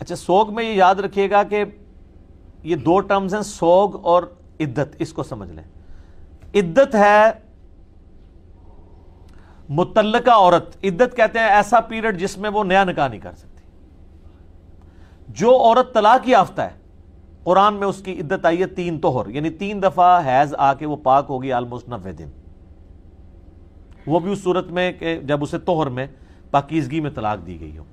اچھا سوگ میں یہ یاد رکھیے گا کہ یہ دو ٹرمز ہیں، سوگ اور عدت، اس کو سمجھ لیں۔ عدت ہے متعلقہ عورت، عدت کہتے ہیں ایسا پیریڈ جس میں وہ نیا نکاح نہیں کر سکتی۔ جو عورت طلاق یافتہ ہے، قرآن میں اس کی عدت آئی ہے 3 طہر، یعنی 3 دفعہ حیض آ کے وہ پاک ہوگی آلموسٹ 90 دن، وہ بھی اس صورت میں کہ جب اسے طہر میں پاکیزگی میں طلاق دی گئی ہو۔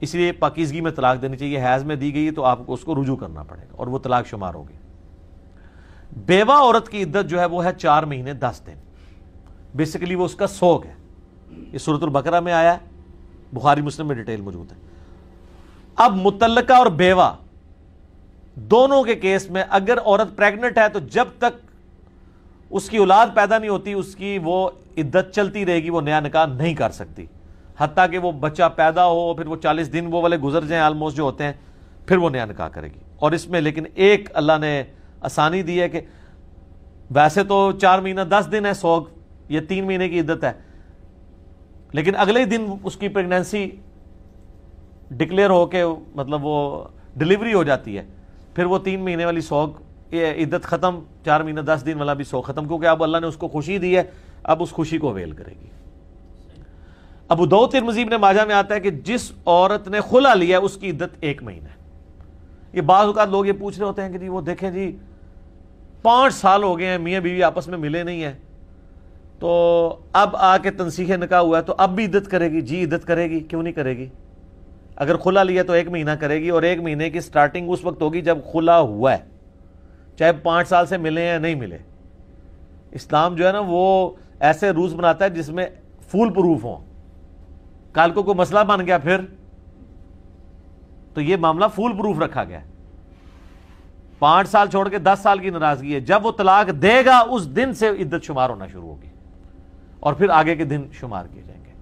اس لیے پاکیزگی میں طلاق دینی چاہیے، حیض میں دی گئی تو آپ کو اس کو رجوع کرنا پڑے گا اور وہ طلاق شمار ہوگی۔ بیوہ عورت کی عدت جو ہے وہ ہے 4 مہینے 10 دن، بیسیکلی وہ اس کا سوگ ہے۔ یہ سورۃ البقرہ میں آیا ہے، بخاری مسلم میں ڈیٹیل موجود ہے۔ اب متعلقہ اور بیوہ دونوں کے کیس میں اگر عورت پریگننٹ ہے تو جب تک اس کی اولاد پیدا نہیں ہوتی اس کی وہ عدت چلتی رہے گی، وہ نیا نکاح نہیں کر سکتی، حتیٰ کہ وہ بچہ پیدا ہو، پھر وہ 40 دن وہ والے گزر جائیں آلموسٹ جو ہوتے ہیں، پھر وہ نیا نکاح کرے گی۔ اور اس میں لیکن ایک اللہ نے آسانی دی ہے کہ ویسے تو 4 مہینہ 10 دن ہے سوگ، یہ 3 مہینے کی عدت ہے، لیکن اگلے ہی دن اس کی پریگنینسی ڈکلیئر ہو کے مطلب وہ ڈیلیوری ہو جاتی ہے، پھر وہ 3 مہینے والی سوگ یہ عدت ختم، 4 مہینہ 10 دن والا بھی سوگ ختم، کیونکہ اب اللہ نے اس کو خوشی دی ہے، اب اس خوشی کو اویل کرے گی۔ ابو داؤد ترمذی ابن ماجہ میں آتا ہے کہ جس عورت نے خلع لیا ہے اس کی عدت 1 مہینہ ہے۔ یہ بعض اوقات لوگ یہ پوچھ رہے ہوتے ہیں کہ جی وہ دیکھیں جی 5 سال ہو گئے ہیں میاں بیوی آپس میں ملے نہیں ہیں، تو اب آ کے تنسیخ نکاح ہوا ہے تو اب بھی عدت کرے گی؟ جی عدت کرے گی، کیوں نہیں کرے گی؟ اگر خلع لیا تو 1 مہینہ کرے گی، اور 1 مہینے کی سٹارٹنگ اس وقت ہوگی جب خلع ہوا ہے، چاہے 5 سال سے ملے یا نہیں ملے۔ اسلام جو ہے نا وہ ایسے رولز بناتا ہے جس میں فول پروف ہوں، کل کو کوئی مسئلہ بن گیا پھر تو یہ معاملہ فول پروف رکھا گیا ہے۔ 5 سال چھوڑ کے 10 سال کی ناراضگی ہے، جب وہ طلاق دے گا اس دن سے عدت شمار ہونا شروع ہوگی اور پھر آگے کے دن شمار کیے جائیں گے۔